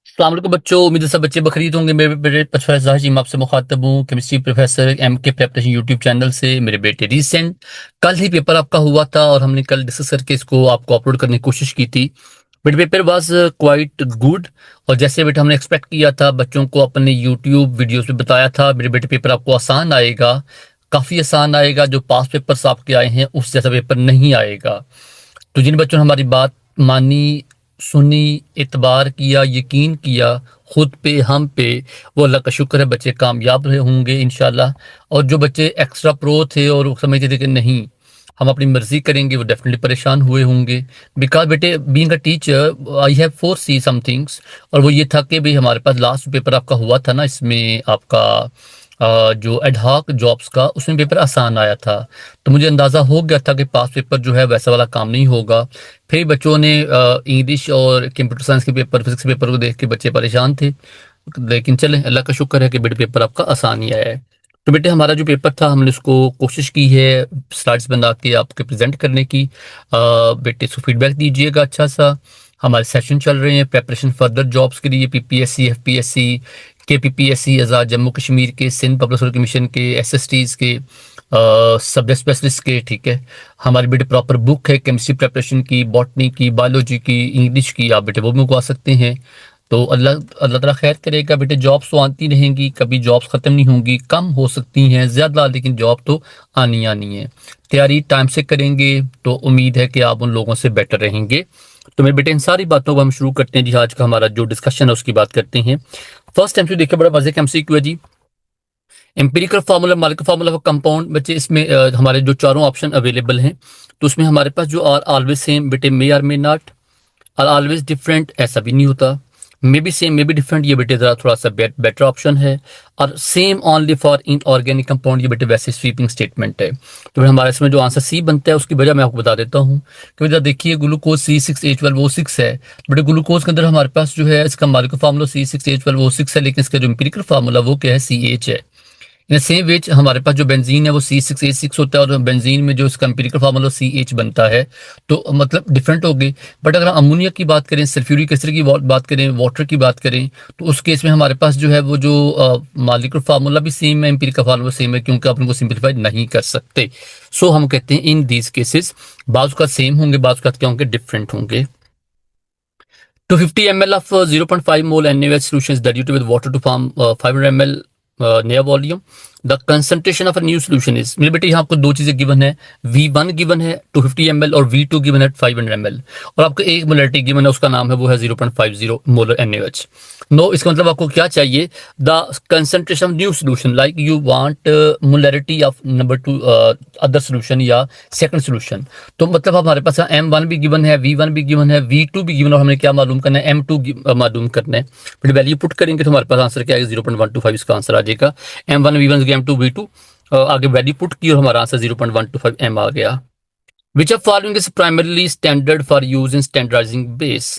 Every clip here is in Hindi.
अस्सलाम वालेकुम बच्चों, उम्मीद है सब बच्चे बखरीद होंगे। मेरे बेटे पचफर जाहिर आपसे मुखातब हूँ केमिस्ट्री प्रोफेसर एम के प्रेपरेशन यूट्यूब चैनल से। मेरे बेटे रिसेंट कल ही पेपर आपका हुआ था और हमने कल डिस्कस करके इसको आपको अपलोड करने की कोशिश की थी। But paper was quite good और जैसे बेटा हमने एक्सपेक्ट किया था, बच्चों को अपने यूट्यूब वीडियोस में बताया था मेरे बेटे पेपर आपको आसान आएगा, काफ़ी आसान आएगा। जो पास पेपर्स आपके आए हैं उस जैसा पेपर नहीं आएगा। तो जिन बच्चों ने हमारी बात मानी, सुनी, इतबार किया, यकीन किया खुद पे, हम पे, वो अल्लाह का शुक्र है, बच्चे कामयाब रहे होंगे इंशाल्लाह। और जो बच्चे एक्स्ट्रा प्रो थे और वो समझते थे कि नहीं हम अपनी मर्जी करेंगे, वो डेफिनेटली परेशान हुए होंगे। बिकॉज बेटे being a teacher I have foresee some things, और वो ये था कि भाई हमारे पास लास्ट पेपर आपका हुआ था ना, इसमें आपका जो एडहॉक जॉब्स का, उसमें पेपर आसान आया था। तो मुझे अंदाज़ा हो गया था कि पास पेपर जो है वैसा वाला काम नहीं होगा। फिर बच्चों ने इंग्लिश और कंप्यूटर साइंस के पेपर, फिजिक्स के पेपर को देख के बच्चे परेशान थे। लेकिन चले, अल्लाह का शुक्र है कि बेटे पेपर आपका आसान ही आया है। तो बेटे हमारा जो पेपर था हमने उसको कोशिश की है स्लाइड्स बना के आपके प्रेजेंट करने की। बेटे इसको फीडबैक दीजिएगा अच्छा सा। हमारे सेशन चल रहे हैं प्रेपरेशन फर्दर जॉब्स के लिए, पीपीएससी, एफपीएससी के, पीपीएससी आज़ाद जम्मू कश्मीर के, सिंध पब्लिक सर्विस कमीशन के, एसएसटीज के, सब्जेक्ट स्पेशलिस्ट के। ठीक है, हमारी बेटे प्रॉपर बुक है केमिस्ट्री प्रेपरेशन की, बॉटनी की, बायोलॉजी की, इंग्लिश की, आप बेटे वो भी मंगवा सकते हैं। तो अल्लाह अल्लाह ताला खैर करेगा। बेटे जॉब्स तो आती रहेंगी, कभी जॉब्स ख़त्म नहीं होंगी, कम हो सकती हैं ज़्यादा, लेकिन जॉब तो आनी आनी है। तैयारी टाइम से करेंगे तो उम्मीद है कि आप उन लोगों से बेटर रहेंगे। तो मेरे बेटे इन सारी बातों को हम शुरू करते हैं जी। आज का हमारा जो डिस्कशन है उसकी बात करते हैं। फर्स्ट एमसीक्यू देखिए, बड़ा मजे का एमसीक्यू है जी। Empirical formula, molecular formula of compound. बच्चे इसमें हमारे जो चारों ऑप्शन अवेलेबल हैं, तो उसमें हमारे पास जो आर ऑलवेज सेम बेटे, may are may not, are always different ऐसा भी नहीं होता, may be same may be different ये बेटे ज़रा थोड़ा सा बेटर ऑप्शन है। और same only for inorganic compound ये बेटे वैसे स्वीपिंग स्टेटमेंट है। तो फिर हमारे इसमें जो आंसर सी बनता है उसकी वजह मैं आपको बता देता हूँ कि बेटा देखिए ग्लूकोज C6H12O6 है। बेटे ग्लूकोज के अंदर हमारे पास जो है इसका मॉलिक्यूलर फार्मूला C6H12O6 है, लेकिन इसका जो एम्पिरिकल फार्मूला वो क्या है, CH है। इन सेम वेज हमारे पास जो बेंजीन है वो C6H6 होता है, और बेंजीन में जो इसका एम्पिरिकल फार्मूला CH बनता है। तो मतलब डिफरेंट हो गई। बट अगर हम अमोनिया की बात करें, सल्फ्यूरिक एसिड की बात करें, वाटर की बात करें, तो उस केस में हमारे पास जो है वो जो मॉलिक्यूलर फार्मूला भी सेम है, एम्पिरिकल फार्मूला सेम है, क्योंकि आप उनको सिंप्लीफाई नहीं कर सकते। सो हम कहते हैं इन दीज केसेस बाज़ का सेम होंगे, बाज़ का क्या होंगे, डिफरेंट होंगे। 250 ml of 0.5 mole NaOH solution is diluted with water to form 500 ml near volume. The concentration of a new solution is, मेरे बेटे यहाँ आपको दो चीजें गिवन है, V1 गिवन है 250 ml और V2 गिवन है 500 ml, और आपको एक मोलरिटी गिवन है, उसका नाम है वो है 0.50 मोलर NaOH। नो, इसका मतलब आपको क्या चाहिए, the concentration of new solution, like you want molarity of number two other solution या सेकंड सोल्यूशन। तो मतलब हमारे पास M1 भी गिवन है, V1 भी गिवन है, V2 भी गिवन, और हमने क्या मालूम करना है, M2 मालूम करना है। फिर वैल्यू पुट करेंगे तो हमारे पास आंसर क्या आएगा, 0.125 इसका आंसर आ जाएगा। M1 V1 M2 V2, आगे वैल्यू पुट की और हमारा आंसर 0.125 M आ गया। विच of following is primarily standard for use in standardising base.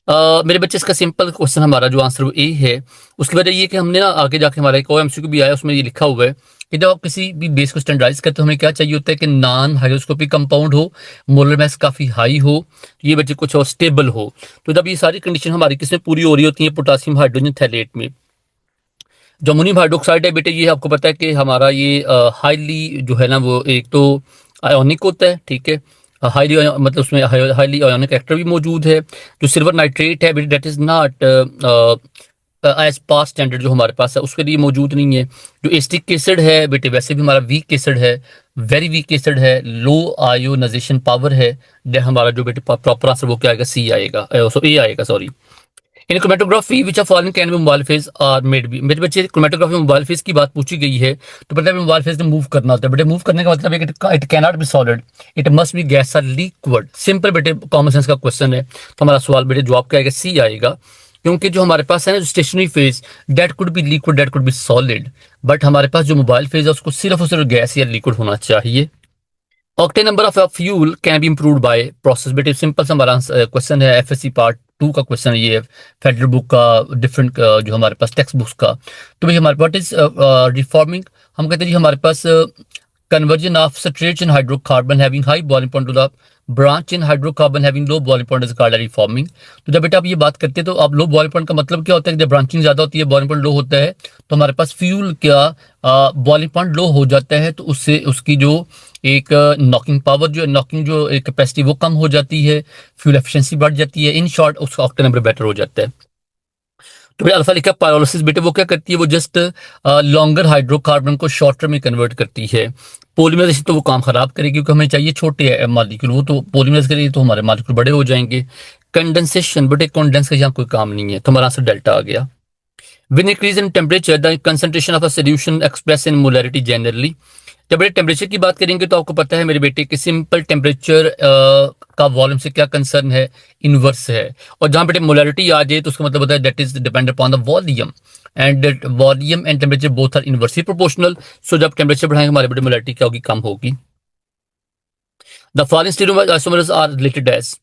मेरे बच्चे इसका सिंपल क्वेश्चन हमारा जो आंसर वो ए है। उसकी वजह ये कि हमने ना आगे जाके हमारा एक OMCQ भी आया, उसमें ये लिखा हुआ है कि जब आप किसी भी बेस को स्टैंडर्डाइज करते हो हमें क्या चाहिए होता है कि नॉन हाइड्रोस्कोपिक कंपाउंड हो, मोलर मास काफ़ी हाई हो, ये बच्चे कुछ और स्टेबल हो। तो जब ये सारी कंडीशन हमारी किसमें पूरी हो रही होती है, पोटासियम हाइड्रोजन थैलेट में। जो अमोनियम हाइड्रोक्साइड है बेटे, ये आपको पता है कि हमारा ये हाईली जो है ना, वो एक तो आयोनिक होता है, ठीक है, हाईली मतलब उसमें हाईली आयोनिक एक्टर भी मौजूद है। जो सिल्वर नाइट्रेट है बेटे, that is not as pass standard जो हमारे पास है उसके लिए मौजूद नहीं है। जो एस्टिक एसिड है बेटे, वैसे भी हमारा वीक एसिड है, वेरी वीक एसिड है, लो आयोनाइजेशन पावर है। हमारा जो बेटे प्रॉपर आंसर वो क्या आएगा, सी आएगा, ए आएगा, sorry. In chromatography which of following can be mobile phase are made B. मेरे बच्चे क्रोमेटोग्राफी में मोबाइल फेज की बात पूछी गई है, तो पता है मोबाइल फेज में मूव करना होता है। बेटे मूव करने का मतलब है कि it cannot be solid, it must be gas और लिक्विड। सिंपल बेटे कॉमन सेंस का क्वेश्चन है, तो हमारा सवाल बेटे जवाब क्या आएगा, सी आएगा। क्योंकि जो हमारे पास है ना stationary phase, that could be liquid, that could be solid, but हमारे पास जो मोबाइल फेज है उसको सिर्फ और सिर्फ गैस या लिक्विड होना चाहिए। Octane number of fuel can be improved by process. बेटे सिंपल सा हमारा क्वेश्चन है, FSC पार्ट 2 का क्वेश्चन है ये, फेडरल बुक का, डिफरेंट जो हमारे पास टेक्स्ट बुक्स का। तो भाई हमारे पास इज रिफॉर्मिंग, हम कहते हैं जी हमारे पास conversion of saturation hydrocarbon having high boiling point to the branch in hydrocarbon having low boiling point is called reforming. तो जब बेटा आप ये बात करते हैं तो आप लो बॉइलिंग पॉइंट का मतलब क्या होता है कि जब ब्रांचिंग ज्यादा होती है, बॉइलिंग पॉइंट लो होता है, तो हमारे पास फ्यूल का बॉइलिंग पॉइंट लो हो जाता है, तो उससे उसकी जो एक नॉकिंग पावर जो नॉकिंग जो एक कैपेसिटी वो कम हो जाती है, फ्यूल एफिशिएंसी बढ़ जाती है, इन शॉर्ट उसका ऑक्टेन नंबर बेटर हो जाता है। तो बेटा अल्फा लिखा पायरोलिसिस बेटे वो क्या करती है, वो जस्ट लॉन्गर हाइड्रोकार्बन को शॉर्टर में कन्वर्ट करती है। पॉलीमराइजेशन तो वो काम खराब करेगी क्योंकि हमें चाहिए छोटे मॉलिक्यूल, वो तो पॉलीमराइज करेगी तो हमारे मॉलिक्यूल बड़े हो जाएंगे। कंडेंसेशन बेटे कंडेंस का यहाँ कोई काम नहीं है, तो हमारा आंसर डेल्टा आ गया। With increase in temperature, the concentration of a solution expressed in molarity generally। जब बेटे टेम्परेचर की बात करेंगे तो आपको पता है मेरे बेटे कि सिंपल टेम्परेचर का वॉल्यूम से क्या कंसर्न है, इनवर्स है। और जहां बेटे मोलरिटी आ जाए तो उसका मतलब होता है that is depend upon the volume, and volume and temperature both are inversely proportional. So जब टेम्परेचर बढ़ाएंगे हमारे बेटे मोलरिटी क्या होगी, कम होगी। The following stereoisomers are related as.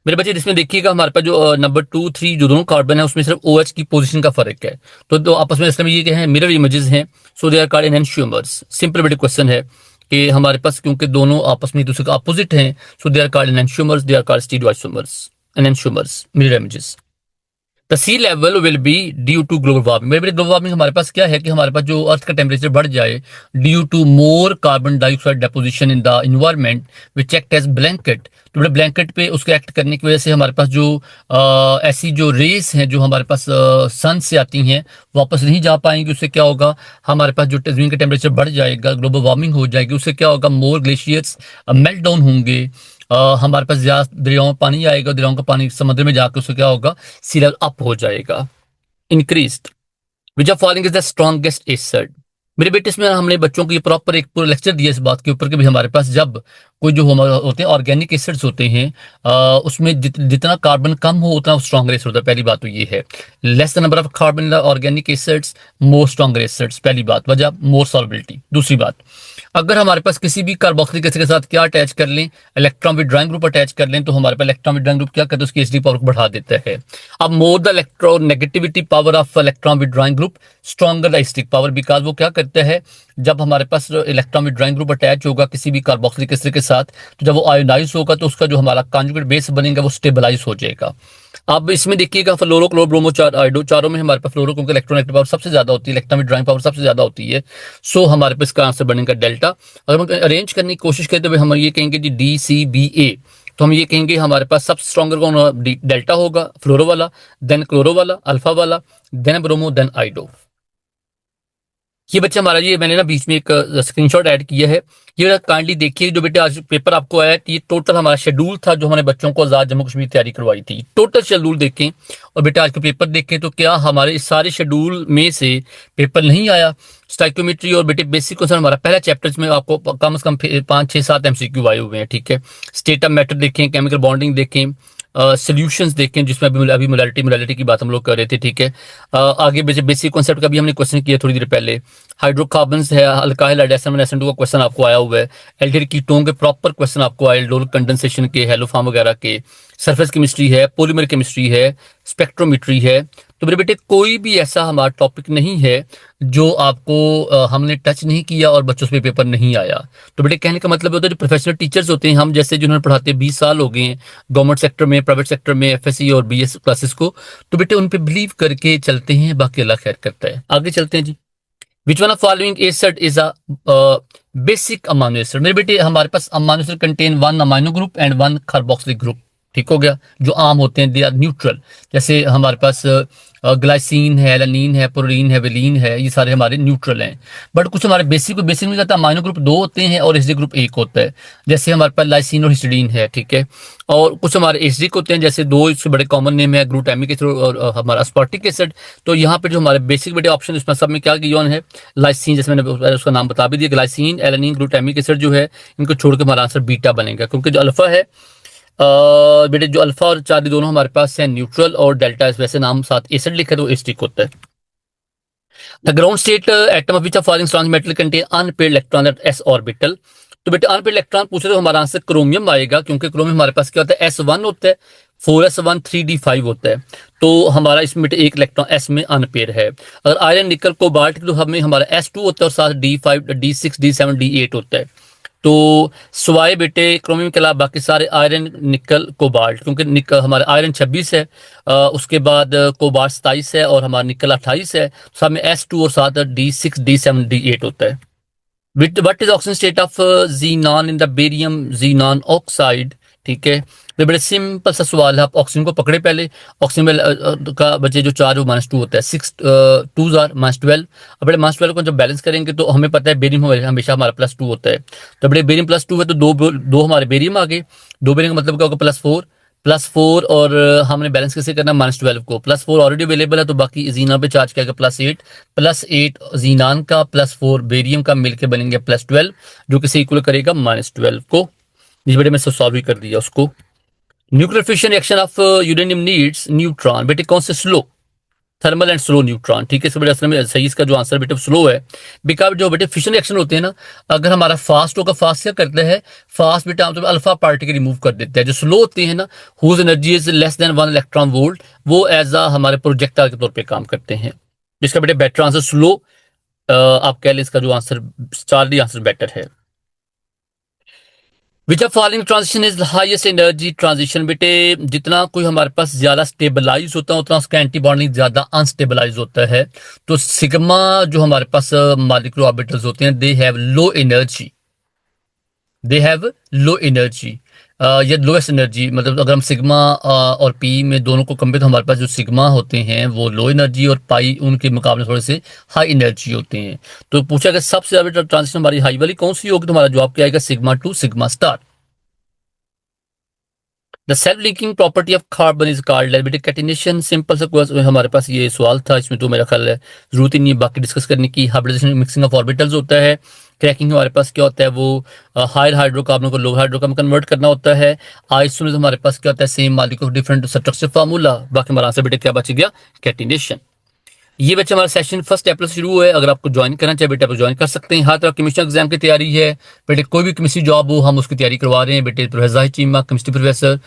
मेरे बच्चे जिसमें देखिएगा हमारे पास जो नंबर 2 3 जो दोनों कार्बन है उसमें सिर्फ OH की पोजीशन का फर्क है, तो आपस में इसमें ये क्या है, मिरर इमेजेस हैं। So they are called enantiomers. Simple बेटे क्वेश्चन है कि हमारे पास क्योंकि दोनों आपस में एक दूसरे का अपोजिट हैं, so they are called enantiomers, they are called stereoisomers, enantiomers, mirror images. The sea level will be due to global warming. मेरे ग्लोबल वार्मिंग हमारे पास क्या है कि हमारे पास जो अर्थ का टेम्परेचर बढ़ जाए due to more carbon dioxide deposition in the environment which act as blanket. तो बड़े ब्लैंकेट पे उसके एक्ट करने की वजह से हमारे पास जो ऐसी जो रेस हैं जो हमारे पास सन से आती हैं वापस नहीं जा पाएंगी। उससे क्या होगा, हमारे पास जो जमीन का टेम्परेचर बढ़ जाएगा, ग्लोबल वार्मिंग हो जाएगी। उससे क्या होगा, मोर ग्लेशियर्स मेल्ट डाउन होंगे। हमारे पास ज्यादा दरियाओं में पानी आएगा, दरियाओं का पानी समुद्र में जाकर उससे क्या होगा, सी लेवल अप हो जाएगा, increased. Which are following is the strongest acid. मेरे बेटे इसमें हमने बच्चों को ये प्रॉपर एक पूरा लेक्चर दिया इस बात के ऊपर कि भी हमारे पास जब कोई जो हमारे होते हैं ऑर्गेनिक एसिड्स होते हैं उसमें जितना कार्बन कम हो उतना स्ट्रॉन्गर एसिड होता है। पहली बात तो ये है, less the number of carbon in the organic acids more stronger acids, पहली बात वजह मोर सॉल्युबिलिटी। दूसरी बात, अगर हमारे पास किसी भी कार्बोक्सिलिक एसिड के साथ क्या अटैच कर लें, इलेक्ट्रॉन विड्रॉइंग ग्रुप अटैच कर लें, तो हमारे पास इलेक्ट्रॉन विड्रॉइंग ग्रुप क्या करता है, उसकी एसिडिक पावर को बढ़ा देता है। अब more the electronegativity power of electron withdrawing group stronger the acidic power, because वो क्या करता है, जब हमारे पास इलेक्ट्रॉन विड्रॉइंग ग्रुप अटैच होगा किसी भी कार्बोक्सिलिक एसिड के साथ, तो जब वो आयोनाइज होगा तो उसका जो हमारा कॉन्जुगेट बेस बनेगा वो स्टेबलाइज हो जाएगा। अब इसमें देखिएगा फ्लोरो क्लोरो ब्रोमो आयोडो चारों में हमारे पास फ्लोरो क्योंकि इलेक्ट्रोनेगेटिव पावर सबसे ज्यादा होती है, इलेक्ट्रॉन विड्रॉइंग पावर सबसे ज्यादा होती है। सो हमारे पास इसका आंसर बनेगा डेल्टा। अगर हम अरेंज करने की कोशिश करें तो हम ये कहेंगे जी DCBA, तो हम ये कहेंगे हमारे पास सबसे स्ट्रॉन्गर कौन डेल्टा होगा, फ्लोरो वाला, देन क्लोरो वाला, अल्फा वाला, देन ब्रोमो, देन आइडो। ये बच्चा हमारा, ये मैंने ना बीच में एक स्क्रीनशॉट ऐड किया है, ये काइंडली देखिए। जो बेटे आज पेपर आपको आया ये टोटल हमारा शेड्यूल था जो हमारे बच्चों को आजाद जम्मू कश्मीर तैयारी करवाई थी। टोटल शेड्यूल देखें और बेटा आज के पेपर देखें तो क्या हमारे इस सारे शेड्यूल में से पेपर नहीं आया। स्टाइकोमेट्री और बेटे बेसिक क्वेश्चन हमारा पहला चैप्टर में आपको कम से कम 5 6 7 MCQ आए हुए हैं, ठीक है। स्टेट ऑफ मैटर देखें, केमिकल बॉन्डिंग देखें, सोल्यूशंस देखें जिसमें अभी मोलालिटी की बात हम लोग कर रहे थे, ठीक है। आगे बेसिक कॉन्सेप्ट का भी हमने क्वेश्चन किया थोड़ी देर पहले। हाइड्रोकार्बन्स है, अल्काइल एडेशन SN2 का क्वेश्चन आपको आया हुआ है। एल्डिहाइड कीटोन के प्रॉपर क्वेश्चन आपको आए, एल्डोल कंडेंसेशन के, हेलोफॉर्म वगैरह के। सरफेस केमिस्ट्री है, पॉलीमर केमिस्ट्री है, स्पेक्ट्रोमेट्री है। तो मेरे बेटे कोई भी ऐसा हमारा टॉपिक नहीं है जो आपको हमने टच नहीं किया और बच्चों से पेपर नहीं आया। तो बेटे कहने का मतलब होता है जो प्रोफेशनल टीचर्स होते हैं, हम जैसे जिन्होंने पढ़ाते 20 साल हो गए हैं गवर्नमेंट सेक्टर में, प्राइवेट सेक्टर में, FSC और BS क्लासेस को, तो बेटे उन पे बिलीव करके चलते हैं, बाकी अल्लाह खैर करता है। आगे चलते हैं जी। Which one of following acid is a basic amino acid. मेरे बेटे हमारे पास amino acid contain 1 amino group and 1 carboxylic group, ठीक हो गया। जो आम होते हैं दे आर न्यूट्रल, जैसे हमारे पास ग्लाइसिन है, एलानिन है, प्रोलीन है, वेलिन है, ये सारे हमारे न्यूट्रल हैं। बट कुछ हमारे बेसिक में जाता है अमाइनो ग्रुप 2 होते हैं और एसिडिक ग्रुप 1 होता है, जैसे हमारे पास लाइसिन और हिस्टिडीन है, ठीक है। और कुछ हमारे एसिडिक होते हैं, जैसे 2 इसके बड़े कॉमन नेम है, ग्लूटामिक एसिड और हमारा अस्पार्टिक एसिड। तो यहाँ पे जो हमारे बेसिक बेटे ऑप्शन इसमें सब में क्या गिवन है, लाइसिन, जैसे मैंने उसका नाम बता भी दिया, ग्लाइसिन, एलानिन, ग्लूटामिक एसिड जो है इनको छोड़ के हमारा आंसर बीटा बनेगा, क्योंकि जो अल्फा है बेटे जो अल्फा और चार्ली दोनों हमारे पास है न्यूट्रल, और डेल्टा इस वैसे नाम साथ एसिड लिखा तो एसिडिक होता है। The ground state atom of which of following strong metal contain unpaired electron at s orbital. तो बेटे अनपेयर्ड इलेक्ट्रॉन पूछे तो हमारा आंसर क्रोमियम आएगा, क्योंकि क्रोमियम हमारे पास क्या होता है, S1 होता है, 4s1 3d5 होता है। तो हमारा इसमें एक इलेक्ट्रॉन S में अनपेयर है। अगर आयरन निकल कोबाल्ट तो हमें हमारा S2 होता है और साथ D5 D6 D7 D8 होता है। तो स्वाय बेटे क्रोमियम के अलावा बाकी सारे आयरन निकल कोबाल्ट, क्योंकि निकल हमारे आयरन 26 है, उसके बाद कोबाल्ट 27 है और हमारा निकल 28 है, सब में S2 और साथ D6 D7 D8 होता है। What is oxygen state of xenon in the barium xenon oxide. ठीक है, तो बड़े सिंपल सा सवाल है, आप ऑक्सीजन को पकड़े पहले, ऑक्सीजन में का बचे जो 4 वो -2 होता है, 6 2 आर -12। अब बड़े -12 को जब बैलेंस करेंगे तो हमें पता है बेरियम हमेशा हमारा +2 होता है, तो बड़े बेरियम +2 है तो दो हमारे बेरियम आ गए, दो बेरियम का मतलब क्या होगा +4 +4, और हमने बैलेंस कैसे करना, -12 को, +4 ऑलरेडी अवेलेबल है तो बाकी जीना पे चार्ज क्या +8 जीनान का +4 बेरियम का मिलके बनेंगे +12, जो कि इक्वल करेगा -12 को। इस बेटे में सॉल्व ही कर दिया उसको। Nuclear fission reaction of uranium needs neutron, बेटे कौन से slow, thermal and slow neutron. ठीक है, इसमें असल में सही इसका जो आंसर बेटे स्लो है, बिकॉज जो बेटे फिशन रिएक्शन होते हैं ना, अगर हमारा फास्ट होगा, फास्ट क्या करते हैं, फास्ट बेटा आमतौर पर अल्फा पार्टिकल रिमूव कर देता है, जो स्लो होते हैं ना, whose energy is less than 1 electron volt, वो एज अ हमारे प्रोजेक्टाइल के तौर पे काम करते हैं, जिसका बेटे बेटर आंसर स्लो, आप कह लें इसका जो आंसर चार्ली आंसर बेटर है। विच of following transition is highest energy transition, बेटे जितना कोई हमारे पास ज्यादा स्टेबलाइज होता है उतना उसका एंटी बॉन्डिंग ज्यादा अनस्टेबलाइज होता है, तो सिग्मा जो हमारे पास मॉलिक्यूलर ऑर्बिटल्स होते हैं they have low energy, they have low energy, या लोएस्ट एनर्जी, मतलब अगर हम सिग्मा और पी में दोनों को कंपेयर तो हमारे पास जो सिग्मा होते हैं वो लो एनर्जी और पाई उनके मुकाबले थोड़े से हाई एनर्जी होते हैं। तो पूछा कि सबसे ज्यादा ट्रांजिशन हमारी हाई वाली कौन सी होगी, तो हमारा जवाब क्या आएगा, sigma two sigma star. The self linking property of carbon is called बेटे कैटिनेशन। सिंपल सा क्वेश्चन हमारे पास ये सवाल था, इसमें तो मेरा ख्याल है जरूरत ही नहीं है बाकी डिस्कस करने की। हाइब्रिडाइजेशन मिक्सिंग ऑफ ऑर्बिटल्स होता है, क्रैकिंग हमारे पास क्या होता है, वो हायर हाइड्रोकार्बन को लो हाइड्रोकार्बन कन्वर्ट करना होता है। आइसोटोप हमारे पास क्या होता है, same molecule different structure formula. बाकी हमारा आंसर बेटे क्या बच गया, कैटिनेशन। ये बच्चे हमारा सेशन फर्स्ट अप्रैल से शुरू है, अगर आपको ज्वाइन करना चाहे बेटे आप ज्वाइन कर सकते हैं। हर तरह कमिश्नर एग्जाम की तैयारी है बेटे, कोई भी केमिस्ट्री जॉब हो हम उसकी तैयारी करवा रहे हैं बेटे। प्रोफेसर चीमा केमिस्ट्री प्रोफेसर,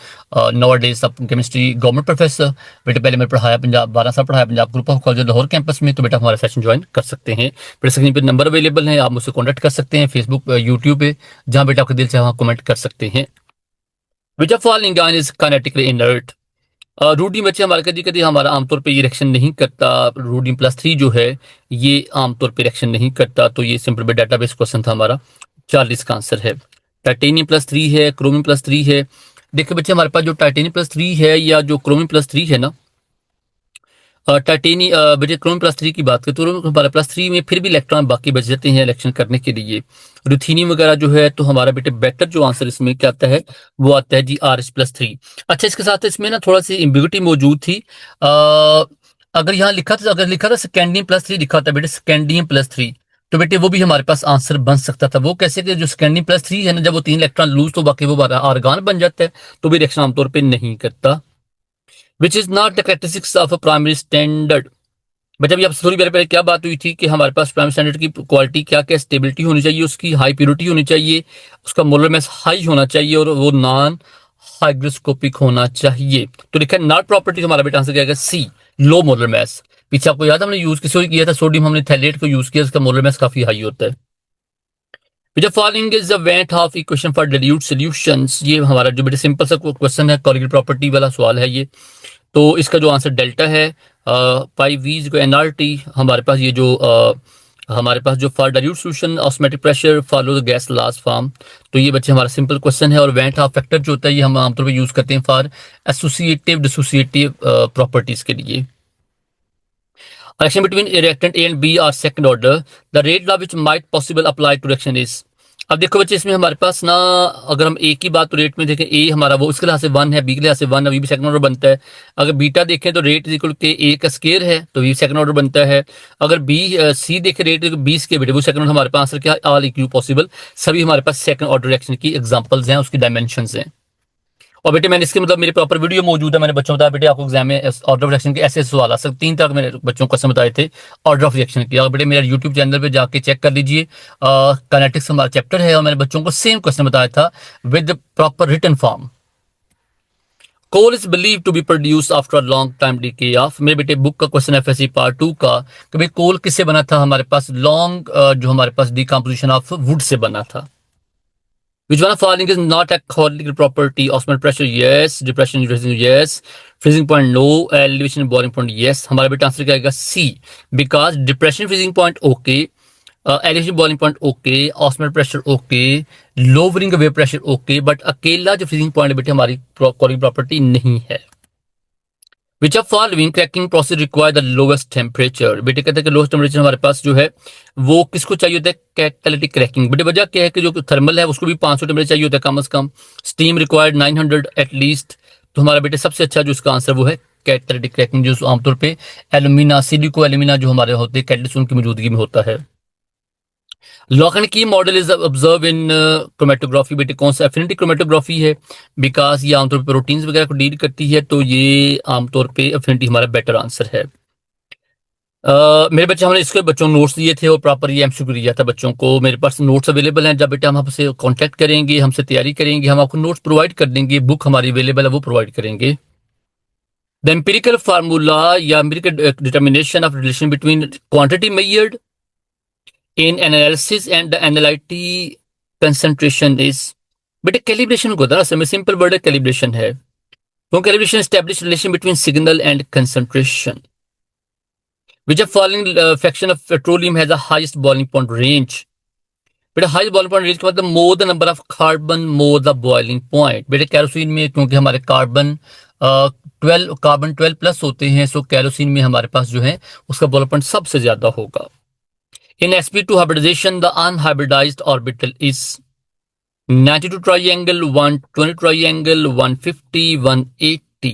नवा डेज सब केमिस्ट्री गवर्नमेंट प्रोफेसर बेटे। पहले मैंने पढ़ाया पंजाब 12 साल पढ़ाया Punjab group of college Lahore campus में, तो बेटा हमारा सेशन ज्वाइन कर सकते हैं। बेटे स्क्रीन पर नंबर अवेलेबल है, आप मुझसे कॉन्टैक्ट कर सकते हैं, फेसबुक यूट्यूब पे जहाँ बेटा आपके दिल से वहाँ कमेंट कर सकते हैं। Which of following ion is kinetically inert, रूडीन बच्चे हमारे कभी कभी हमारा आमतौर पे ये रिएक्शन नहीं करता, रूडीन +3 जो है ये आमतौर पे रिएक्शन नहीं करता, तो ये सिंपल बे डाटाबेस क्वेश्चन था हमारा, 40 का आंसर है। टाइटेनियम +3 है, क्रोमियम +3 है। देखिए बच्चे हमारे पास जो टाइटेनियम +3 है या जो क्रोमियम +3 है ना, टाइटेनी बचे क्रोमियम +3 की बात करें तो हमारा +3 में फिर भी इलेक्ट्रॉन बाकी बच जाते हैं इलेक्शन करने के लिए। रुथीनियम वगैरह जो है, तो हमारा बेटे बेटर जो आंसर इसमें क्या आता है वो आता है जी RH+3। अच्छा, इसके साथ इसमें ना थोड़ा सी एम्बिग्युइटी मौजूद थी। अगर यहाँ लिखा था, अगर लिखा था स्कैंडियम +3 लिखा था बेटे, स्कैंडियम +3, तो बेटे वो भी हमारे पास आंसर बन सकता था। वो कैसे कि जो स्कैंडियम +3 है ना, जब वो 3 इलेक्ट्रॉन लूज तो बाकी वो हमारा आर्गन बन जाता है, तो भी रिएक्शन आमतौर पर नहीं करता। Which is not the characteristics of a primary standard. But अभी आप थोड़ी देर पहले क्या बात हुई थी कि हमारे पास प्राइमरी स्टैंडर्ड की क्वालिटी क्या क्या, स्टेबिलिटी होनी चाहिए, उसकी हाई प्योरिटी होनी चाहिए, उसका मोलर मास हाई होना चाहिए और वो नॉन हाइग्रोस्कोपिक होना चाहिए। तो लिखा है नॉट प्रॉपर्टी, हमारा बेटा आंसर क्या आएगा, सी लो मोलर मास। पीछे आपको याद है हमने यूज किसको किया था, सोडियम हमने थैलेट को यूज किया, उसका मोलर मास काफी हाई होता है। Which of following is the weight of equation for dilute solutions, ये हमारा जो बेटे सिंपल सा क्वेश्चन है, कोलिगेटिव प्रॉपर्टी वाला सवाल है ये। तो इसका जो आंसर डेल्टा है, पाई वी को एनआरटी। हमारे पास ये जो हमारे पास जो for dilute solution osmotic pressure follow the gas last form. तो ये बच्चे हमारा सिंपल क्वेश्चन है। और वेट ऑफ फैक्टर जो होता है ये हम आमतौर पर यूज करते हैं फॉर एसोसिएटिव डिसोसिएटिव प्रॉपर्टीज के लिए। Reaction between a reactant A and B are second order. The rate law which might possible apply to reaction is। अब देखो बच्चे इसमें हमारे पास ना, अगर हम ए की बात तो रेट में देखें, ए हमारा वो इसके लिहाज से 1 है, बी के लिहाज से 1 है, वी भी सेकंड ऑर्डर बनता है। अगर बीटा देखें तो रेट इज इक्वल के ए का स्केयर है, तो वी सेकंड ऑर्डर बनता है। अगर बी सी देखें रेट 20 के बेटे वो सेकंड ऑर्डर, हमारे पास आंसर क्या है, ऑल इक्वल पॉसिबल, सभी हमारे पास सेकंड ऑर्डर रिएक्शन की एग्जांपल्स हैं, उसकी डायमेंशंस हैं। और बेटे मैंने इसके मतलब मेरे प्रॉपर वीडियो मौजूद है, मैंने बच्चों को बताया बेटे आपको एग्जाम में ऑर्डर ऑफ रिएक्शन के ऐसे सवाल आ सकते, 3 तरह मैंने बच्चों को क्वेश्चन बताए थे ऑर्डर ऑफ रिएक्शन की। अगर बेटे मेरा यूट्यूब चैनल पे जाके चेक कर लीजिए, काइनेटिक्स हमारा चैप्टर है और मैंने बच्चों को सेम क्वेश्चन बताया था with proper written form. Coal is believe to be produce after a long time decay of. मेरे बेटे बुक का क्वेश्चन है FSC पार्ट 2 का कि भाई कोल किससे बना था, हमारे पास लॉन्ग जो हमारे पास डिकम्पोजिशन ऑफ वुड से बना था। Which one of following is not a correlated property? Osmotic pressure, yes. Depression, yes. Freezing point, no. Elevation, boiling point, yes. हमारा बेटा आंसर क्या आएगा? C. Because depression, freezing point, okay. Elevation, boiling point, okay. Osmotic pressure, okay. Lowering wave pressure, okay. But अकेला जो freezing point है बेटे हमारी correlating property नहीं है. Which of following cracking process require the lowest temperature? बेटे कहते हैं कि लोएस्ट टेम्परेचर हमारे पास जो है वो किसको चाहिए होता है? Catalytic cracking. बेटे वजह क्या है कि जो थर्मल है उसको भी 500 टेम्परेचर चाहिए होता है कम से कम. Steam required 900 at least. तो हमारा बेटे सबसे अच्छा जो इसका आंसर वो है कैटालिटिक क्रैकिंग, जो आमतौर पर एल्यूमिना, सिलिको एल्यूमिना जो हमारे होते हैं कैटलिस्ट उनकी मौजूदगी में होता है. लॉक एंड की model is observe in chromatography. बेटे कौन सा? एफिनिटी क्रोमेटोग्राफी है. बिकॉज ये आमतौर पर प्रोटीन्स वगैरह को डील करती है, तो ये आमतौर पे एफिनिटी हमारा बेटर आंसर है. मेरे बच्चे, हमने इसके बच्चों नोट्स दिए थे और प्रॉपर ये एमसीक्यू दिया था बच्चों को. मेरे पास नोट्स अवेलेबल हैं. जब बेटा हम आपसे कांटेक्ट करेंगे, हमसे तैयारी करेंगे, हम आपको नोट्स प्रोवाइड कर देंगे. बुक हमारी अवेलेबल है, वो प्रोवाइड करेंगे. द एम्पिरिकल फार्मूला या empirical determination of relation between quantity measured in analysis and the analytic concentration is. बेटे कैलिब्रेशन को दरअसल में सिंपल वर्ड कैलिब्रेशन है. तो calibration establish relation between signal and concentration. Which of following fraction of petroleum has the highest boiling point range? बेटा हाईएस्ट बॉइलिंग पॉइंट रेंज का मतलब more the number of carbon more the boiling point. बेटे कैरोसिन में क्योंकि हमारे कार्बन 12 प्लस होते हैं, सो कैरोसिन में हमारे पास जो है उसका बॉइलिंग पॉइंट सबसे ज्यादा होगा. In sp2 hybridization, the unhybridized orbital is 92 triangle, 120 triangle, 150, 180.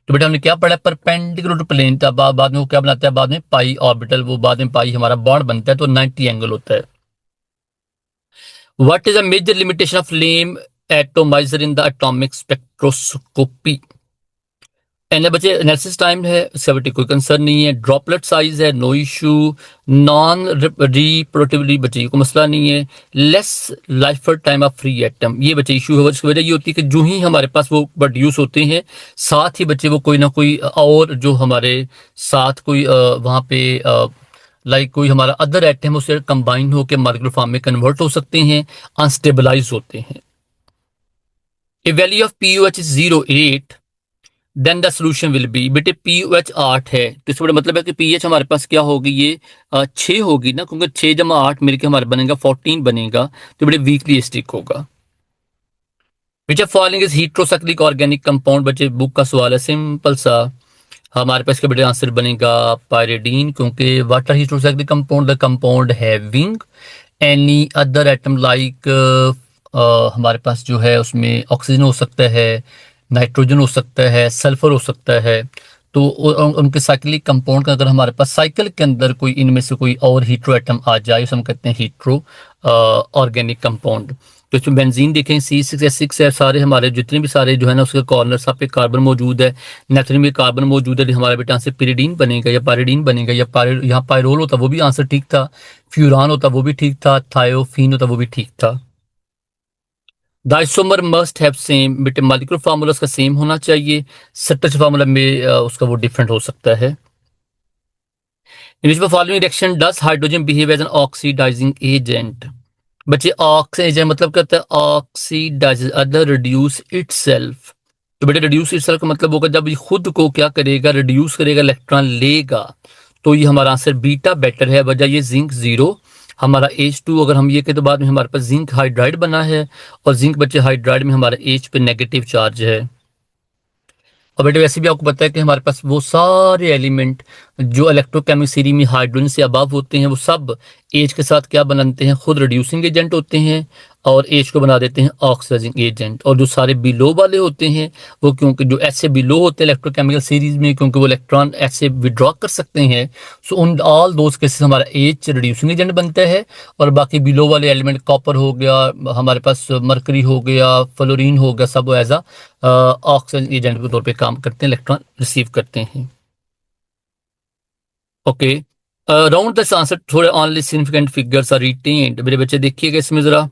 तो बेटा हमने क्या पढ़ा? Perpendicular to plane. बाद में वो क्या बनाता है? बाद में पाई ऑर्बिटल. वो बाद में पाई हमारा बॉन्ड बनता है, तो 90 एंगल होता है. What is a major limitation of flame atomizer in the atomic spectroscopy? And बच्चे एनालिसिस टाइम है, इसका बेटे कोई कंसर्न नहीं है. ड्रॉपलेट साइज है, नो इशू. नॉन रिप्रोडक्टिविटी बच्चे को मसला नहीं है. Less life for time of free atom, ये बच्चे इशू है. इसकी वजह ये होती है कि जो ही हमारे पास वो प्रोड्यूस होते हैं, साथ ही बच्चे वो कोई ना कोई और जो हमारे साथ कोई वहाँ पे लाइक कोई हमारा अदर एटम उससे कंबाइन होकर मॉलिक्यूलर फॉर्म में कन्वर्ट हो सकते हैं, अनस्टेबलाइज होते हैं. A value of pOH is 0.8, then the solution will be. बेटे पीओएच 8 है, तो इसका मतलब है कि पीएच हमारे पास क्या होगी? ये 6 होगी ना, क्योंकि 6 जमा 8 मिलकर हमारे बनेगा 14 बनेगा. तो बेटे वीकली एसिडिक होगा. विच of following is heterocyclic organic compound. बच्चे बुक का सवाल है, सिंपल सा. हमारे पास इसका बेटे आंसर बनेगा पायरिडीन, क्योंकि water heterocyclic compound the compound having any other atom like हमारे पास जो है उसमें ऑक्सीजन हो सकता है, नाइट्रोजन हो सकता है, सल्फर हो सकता है. तो उनके साइक्लिक कंपाउंड का अगर हमारे पास साइकिल के अंदर कोई इनमें से कोई और हीट्रो एटम आ जाए, उसे हम कहते हैं हीट्रो ऑर्गेनिक कंपाउंड. तो इसमें बेंजीन देखें C6H6 है. सारे हमारे जितने भी सारे जो है ना उसके कॉर्नर सब पे कार्बन मौजूद है. नेथ्रीन में कार्बन मौजूद है. हमारे बेटा से पिरिडीन बनेगा या पायरिडीन बनेगा, या यहाँ पायरोल होता वो भी आंसर ठीक था. फ्यूरान होता वो भी ठीक था. थायोफीन होता वो भी ठीक था. The isomer must have same. बेटे मॉलिक्यूलर फार्मूला उसका सेम होना चाहिए. स्ट्रक्चर फार्मूला में उसका वो डिफरेंट हो सकता है. In which following reaction does hydrogen behave as an oxidising agent. बच्चे ऑक्सीजन मतलब कहता है ऑक्सीडाइज अदर रिड्यूस इटसेल्फ. तो बेटे रिड्यूस इटसेल्फ का मतलब होगा जब ये खुद को क्या करेगा? रिड्यूस करेगा, इलेक्ट्रॉन लेगा. तो ये हमारा आंसर बीटा बेटर है. वजह ये जिंक 0, हमारा H2 अगर हम ये कहें तो बाद में हमारे पास जिंक हाइड्राइड बना है, और जिंक बच्चे हाइड्राइड में हमारा H पे नेगेटिव चार्ज है. और बेटे वैसे भी आपको पता है कि हमारे पास वो सारे एलिमेंट जो इलेक्ट्रोकेमिस्ट्री में हाइड्रोजन से अबव होते हैं, वो सब एच के साथ क्या बनाते हैं? खुद रिड्यूसिंग एजेंट होते हैं, और एच को बना देते हैं ऑक्सीडाइजिंग एजेंट. और जो सारे बिलो वाले होते हैं वो क्योंकि जो ऐसे बिलो होते हैं इलेक्ट्रोकेमिकल सीरीज में, क्योंकि वो इलेक्ट्रॉन ऐसे विड्रॉ कर सकते हैं, सो उन ऑल दोज केसेस हमारा एच रिड्यूसिंग एजेंट बनता है. और बाकी बिलो वाले एलिमेंट कॉपर हो गया, हमारे पास मरकरी हो गया, फ्लोरीन हो गया, सब एज ऑक्सीजन एजेंट के तौर पर काम करते हैं, इलेक्ट्रॉन रिसीव करते हैं. ओके, राउंड दिस आंसर थोड़े only significant figures are retained. मेरे बच्चे देखिएगा इसमें जरा.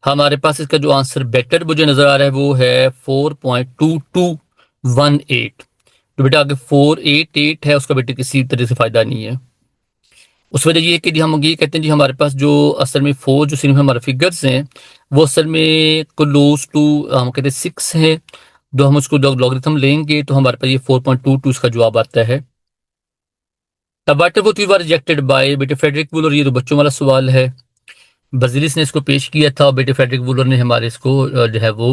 हमारे पास इसका जो आंसर बेटर मुझे नजर आ रहा है वो है 4.2218. तो बेटा आगे 488 है, उसका बेटे किसी तरह से फायदा नहीं है. उस वजह ये है कि हम ये कहते हैं जी हमारे पास जो असल में फोर जो सिर्फ हमारे फिगर्स हैं वो असल में क्लोज टू हम कहते हैं 6 है। जो हम उसको लॉगरिथम लेंगे तो हमारे पास ये 4.22 इसका जवाब आता है। टबाटर को रिजेक्टेड बाय बेटे फ्रेडरिक वुलर, ये तो बच्चों वाला सवाल है। बर्जिलिस ने इसको पेश किया था और बेटे फ्रेडरिक वुलर ने हमारे इसको जो है वो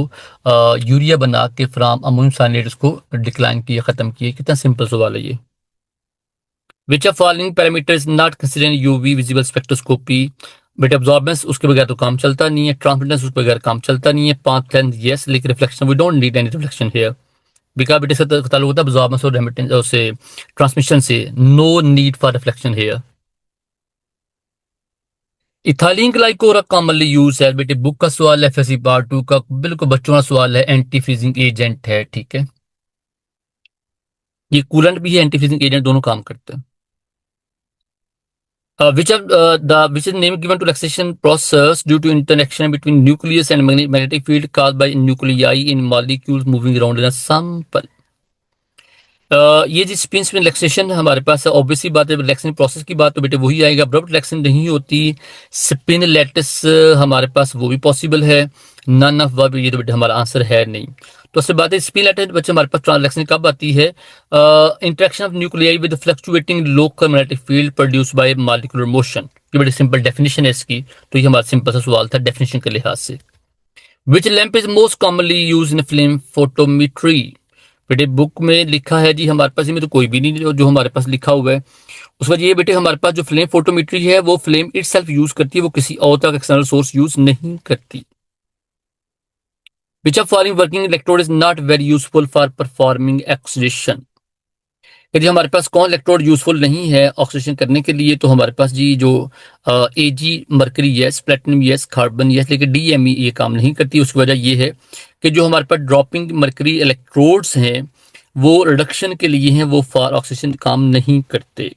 यूरिया बना के फ्राम अमोनियम साइनेट उसको डिक्लाइन किया, खत्म किया। कितना सिंपल सवाल है ये। विच of following parameter is not consider in UV visible spectroscopy. बेटे अब्जॉर्बेंस उसके बगैर तो काम चलता नहीं है, ट्रांसमिटेंस उसके बगैर काम चलता नहीं है, पाथ लेंथ यस, लेकिन reflection we don't need any reflection here. Because बेटे इसका ताल्लुक होता है अब्जॉर्बेंस और रेमिटेंस से ट्रांसमिशन से, no need for reflection here. Ethylene glycol commonly use है बेटे, बुक का सवाल है, एफएससी पार्ट 2 का बिल्कुल बच्चों का सवाल है, एंटी फ्रीजिंग एजेंट है, ठीक है। ये कूलेंट भी है, एंटी फ्रीजिंग एजेंट, दोनों काम करते हैं। Which is name given to relaxation process due to interaction between nucleus and magnetic field caused by nuclei in molecules moving around in a sample। ये जी स्पिन स्पिन रिलैक्सेशन हमारे पास है, ऑब्वियसली बात है, रिलैक्सेशन प्रोसेस की बात तो बेटे वही आएगा। अब्रप्ट रिलैक्सेशन नहीं होती। स्पिन लैटिस हमारे पास वो भी पॉसिबल है, नन ऑफ वर्ब, ये तो बेटे हमारा आंसर है नहीं। तो उससे बात है स्पिन लैटिस बच्चे हमारे पास ट्रांसलेक्शन कब आती है, interaction of nuclei with fluctuating local magnetic field produce by molecular motion. ये बड़ी सिंपल डेफिनेशन है इसकी, तो ये हमारा सिंपल सा सवाल था डेफिनेशन के लिहाज से। Which lamp is most commonly use in flame photometry. बेटे बुक में लिखा है जी हमारे पास, इसमें तो कोई भी नहीं जो हमारे पास लिखा हुआ है। उसका ये बेटे हमारे पास जो फ्लेम फोटोमेट्री है वो फ्लेम इटसेल्फ यूज करती है, वो किसी और तरह का एक्सटर्नल सोर्स यूज नहीं करती। विच of following working electrode is not very useful for performing oxidation. यदि हमारे पास कौन इलेक्ट्रोड यूजफुल नहीं है ऑक्सीडेशन करने के लिए, तो हमारे पास जी जो AG mercury yes, platinum yes, carbon yes, लेकिन डीएमई ये काम नहीं करती। उसकी वजह ये है कि जो हमारे पास ड्रॉपिंग मरकरी इलेक्ट्रोड्स हैं वो रिडक्शन के लिए हैं, वो फॉर ऑक्सीडेशन काम नहीं करते।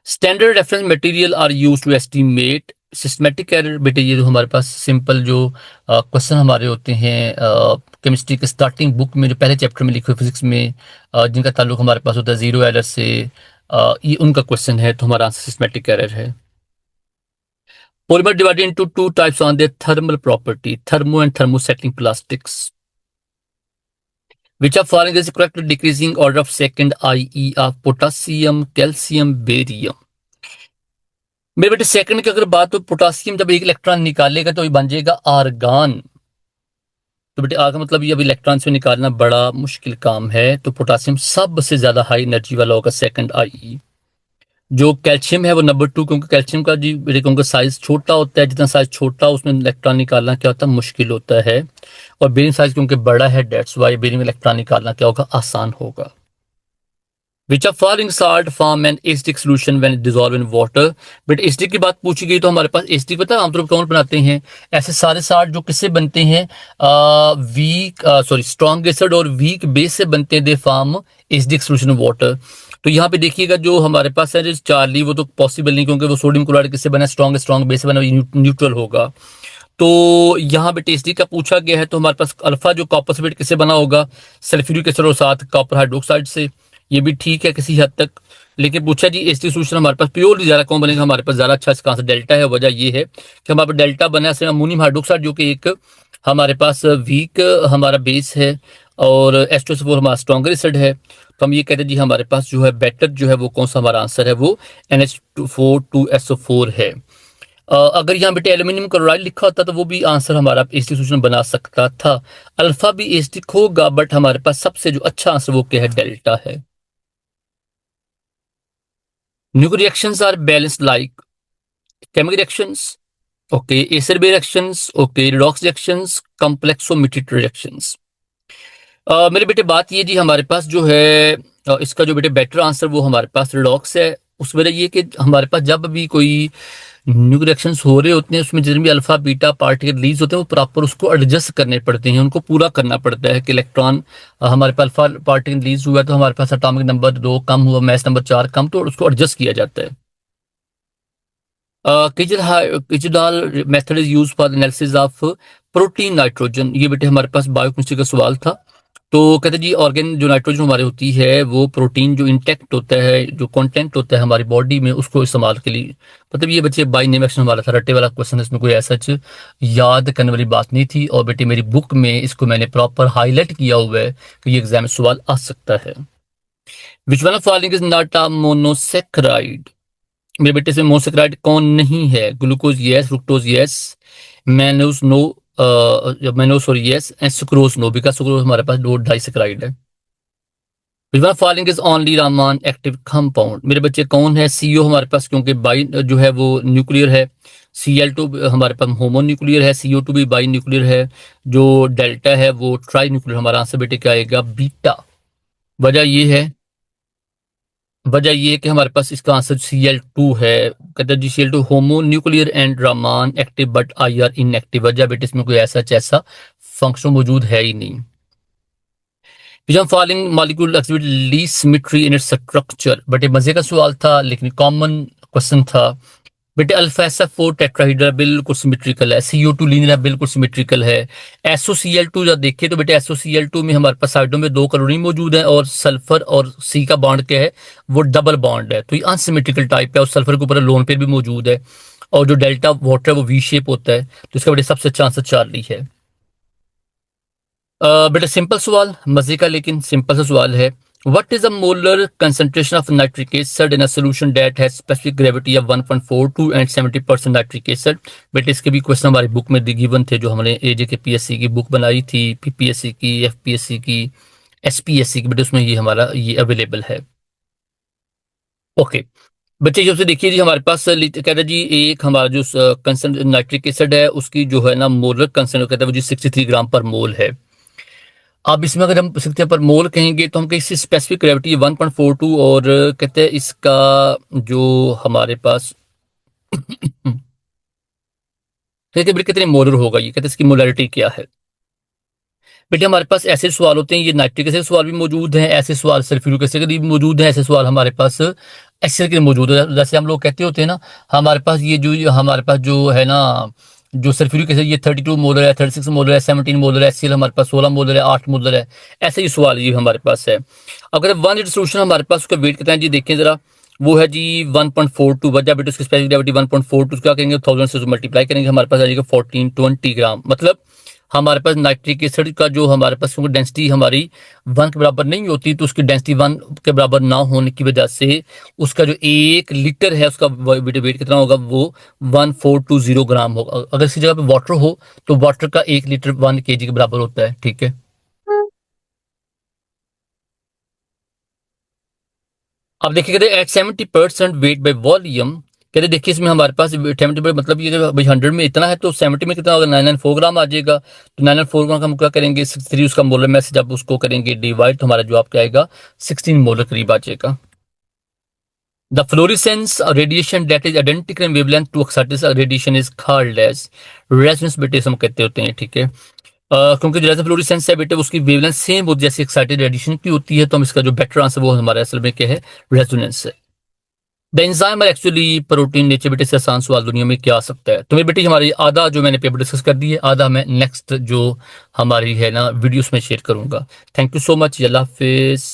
Standard reference material are use to estimate systematic error. बेटे ये जो हमारे पास सिंपल जो क्वेश्चन हमारे होते हैं केमिस्ट्री के स्टार्टिंग बुक में जो पहले चैप्टर में लिखे हुए फिजिक्स में जिनका ताल्लुक हमारे पास होता है जीरो एरर से, ये उनका क्वेश्चन है, तो हमारा आंसर सिस्टमेटिक एरर है। Polymer divided into two types on their thermal property, thermo and thermosetting plastics. Which of following is correct decreasing order of second, i.e. of potassium, calcium, barium। मेरे बेटे सेकंड की अगर बात हो, पोटासियम जब एक इलेक्ट्रॉन निकालेगा तो ये बन जाएगा आर्गन। तो बेटे आर्गन मतलब ये अब इलेक्ट्रॉन से निकालना बड़ा मुश्किल काम है, तो पोटासियम सबसे ज्यादा हाई एनर्जी वाला होगा, सेकंड आई। जो कैल्शियम है वो नंबर 2, क्योंकि कैल्शियम का जी बेटे क्योंकि साइज छोटा होता है, जितना साइज छोटा उसमें इलेक्ट्रॉन निकालना क्या होता है मुश्किल होता है, और बेरियम साइज क्योंकि बड़ा है डेट्स वाई बेरियम इलेक्ट्रॉन निकालना क्या होगा आसान होगा। Which of following salt form an acidic solution when dissolved in water। But acidic की बात पूछी गई तो हमारे पास एसिडिक पता है आमतौर पर कौन बनाते हैं, ऐसे सारे साल्ट जो किससे बनते हैं, वीक स्ट्रॉन्ग एसिड और वीक बेस से बनते हैं, they form acidic solution of water. तो यहाँ पे देखिएगा जो हमारे पास है चार्ली, वो तो पॉसिबल नहीं क्योंकि वो सोडियम क्लोराइड किससे बना, स्ट्रॉन्ग बेस से बना, न्यूट्रल होगा। तो यहाँ पे एसिडिक का पूछा गया है, तो हमारे पास अल्फा जो कॉपर सल्फेट किससे बना होगा, सल्फ्यूरिक एसिड और साथ कॉपर हाइड्रोक्साइड से, ये भी ठीक है किसी हद तक। लेकिन पूछा जी एसिडिक सोल्यूशन हमारे पास प्योरली ज्यादा कौन बनेगा, हमारे पास ज्यादा अच्छा इसका आंसर डेल्टा है। वजह ये है कि हमारे पास डेल्टा बना है अमोनियम हाइड्रोक्साइड जो कि एक हमारे पास वीक हमारा बेस है, और H2SO4 हमारा स्ट्रॉन्गर एसिड है। तो हम ये कहते हैं जी हमारे पास जो है बेटर जो है वो कौन सा हमारा आंसर है, वो NH4 2SO4 है। अगर यहाँ बेटे एल्यूमिनियम क्लोराइड लिखा होता तो वो भी आंसर हमारा एसिडिक सोल्यूशन बना सकता था। अल्फा भी एसिडिक होगा, बट हमारे पास सबसे जो अच्छा आंसर वो क्या है, डेल्टा है। Nuclear reactions are balanced like chemical reactions, okay, acer base reactions, okay, redox reactions, complexometric reactions। मेरे बेटे बात ये जी हमारे पास जो है इसका जो बेटे बेटर आंसर वो हमारे पास रिडॉक्स है। उस वजह ये कि हमारे पास जब भी कोई न्यूक्लियर रिएक्शंस हो रहे होते हैं उसमें जितने भी अल्फा बीटा पार्टिकल रिलीज होते हैं वो प्रॉपर उसको एडजस्ट करने पड़ते हैं, उनको पूरा करना पड़ता है कि इलेक्ट्रॉन हमारे पास अल्फा पार्टिकल रिलीज हुआ तो हमारे पास एटॉमिक नंबर 2 कम हुआ, मैस नंबर 4 कम, तो उसको एडजस्ट किया जाता है। Kjeldahl method is use for analysis of protein nitrogen. ये बेटे हमारे पास बायोकेमिस्ट्री का सवाल था। तो कहते जी ऑर्गेन जो नाइट्रोजन हमारे होती है वो प्रोटीन जो इंटेक्ट होता है, जो कंटेंट होता है हमारी बॉडी में, उसको इस्तेमाल के लिए, मतलब ये बच्चे बाई नेम एक्शन हमारा था, रट्टे वाला क्वेश्चन, इसमें कोई ऐसा याद करने वाली बात नहीं थी। और बेटे मेरी बुक में इसको मैंने प्रॉपर हाईलाइट किया हुआ है कि ये एग्जाम में सवाल आ सकता है। Which one of following is not a monosaccharide? मेरे बेटे से मोनोसेक्राइड कौन नहीं है? Glucose yes, fructose yes, mannose no, mannose sorry yes, and sucrose no, because sucrose हमारे पास दो डाइसेक्राइड है। Which one following is only Raman active compound? मेरे बच्चे कौन है? सीओ हमारे पास, क्योंकि बाई जो है वो न्यूक्लियर है, Cl2 हमारे पास होमो न्यूक्लियर है, CO2 भी बाई न्यूक्लियर है, जो डेल्टा है वो ट्राई न्यूक्लियर। हमारा आंसर बेटे क्या आएगा? बीटा। वजह ये है, वजह ये है कि हमारे पास इसका आंसर Cl2 है। कहते हैं जी Cl2 होमो न्यूक्लियर एंड रामान एक्टिव बट IR इनएक्टिव। वजह बेटे इसमें कोई ऐसा फंक्शन मौजूद है ही नहीं। विच of following molecule exhibit least symmetry in its structure? बेटे मजे का सवाल था लेकिन कॉमन क्वेश्चन था। बेटे अल्फा SF4 टेट्राहीड्रा बिल्कुल सिमेट्रिकल है, CO2 लीनियर है, बिल्कुल सिमेट्रिकल है। SOCl2 जब देखे तो बेटे SOCl2 में हमारे पास साइडों में दो क्लोरीन मौजूद है, और सल्फर और C का बॉन्ड क्या है? वो डबल बॉन्ड है, तो ये अनसिमेट्रिकल टाइप है। और सल्फर के ऊपर लोन पेयर भी मौजूद है, और जो डेल्टा वाटर है वो V शेप होता है, तो इसका बेटे सबसे अच्छा आंसर चार्ली है। बेटा सिंपल सवाल, मजे का लेकिन सिंपल सा सवाल है। What is the molar concentration of nitric acid in a solution that has specific gravity of 1.42 and 70% nitric acid? बेटे इसके भी क्वेश्चन हमारी बुक में गिवन थे, जो हमने AJ के PSC की बुक बनाई थी, PPSC की, FPSC की, SPSC की, बेटे उसमें ये हमारा ये अवेलेबल है। ओके बच्चे, जब से देखिए जी हमारे पास कहते हैं जी एक हमारा जो नाइट्रिक एसिड है उसकी जो है ना मोलर कंसंट्रेशन कहते हैं वो जी 63 ग्राम पर मोल है। अब इसमें अगर हम सकते हैं पर मोल कहेंगे तो हम कहीं स्पेसिफिक ग्रेविटी 1.42, और कहते हैं इसका जो हमारे पास कहते हैं कितने मोलर होगा, ये कहते हैं इसकी मोलरिटी क्या है। बेटे हमारे पास ऐसे सवाल होते हैं, ये नाइट्रिक एसिड सवाल भी मौजूद हैं, ऐसे सवाल सल्फ्यूरिक एसिड के भी मौजूद हैं, ऐसे सवाल हमारे पास एसिड के मौजूद है। जैसे हम लोग कहते होते हैं ना, हमारे पास ये जो हमारे पास जो है ना, जो सल्फ्यूरिक एसिड ये 32 मोलर है, 36 मोलर है, 17 मोलर है, HCl हमारे पास 16 मोलर है, 8 मोलर है। ऐसे ही सवाल ये हमारे पास है। अगर 1 लीटर सोल्यूशन हमारे पास उसका वेट कितना है जी, देखें जरा, वो है जी 1.42। वजह बेटे उसकी स्पेसिफिक ग्रेविटी 1.42 क्या करेंगे, 1000 से मल्टीप्लाई करेंगे, हमारे पास आ जाएगा 1420 ग्राम। मतलब हमारे पास नाइट्रिक एसिड का जो हमारे पास क्योंकि डेंसिटी हमारी 1 के बराबर नहीं होती, तो उसकी डेंसिटी 1 के बराबर ना होने की वजह से उसका जो 1 लीटर है उसका वेट कितना होगा, वो 1420 ग्राम होगा। अगर इसी जगह पे वाटर हो तो वाटर का 1 लीटर 1 kg के बराबर होता है। ठीक है, अब देखिए कहते हैं एट 70% वेट बाई वॉल्यूम। कहते देखिए इसमें हमारे पास 70 मतलब ये भाई 100 में इतना है तो 70 में कितना होगा, 994 ग्राम आ जाएगा। तो 994 ग्राम का हम क्या करेंगे, 63 उसका मोलर मैसेज, जब उसको करेंगे डिवाइड तो हमारा जवाब क्या आएगा, 16 मोलर करीब आ जाएगा। The fluorescence radiation that is identical in wavelength to excited radiation is called as resonance. बेटे हम कहते होते हैं, ठीक है। क्योंकि जो फ्लोरिसेंस है बेटे उसकी वेवलेंथ सेम होती जैसे एक्साइटेड रेडिएशन की होती है, तो हम इसका जो बेटर आंसर वो हमारा असल में क्या है, रेजोनेंस है। The enzyme are actually protein nature. बेटे से आसान सवाल दुनिया में क्या आ सकता है? तो मेरे बेटे हमारी आधा जो मैंने पेपर डिस्कस कर दी है, आधा मैं नेक्स्ट जो हमारी है ना वीडियोस में शेयर करूंगा। Thank you so much, Allah Hafiz.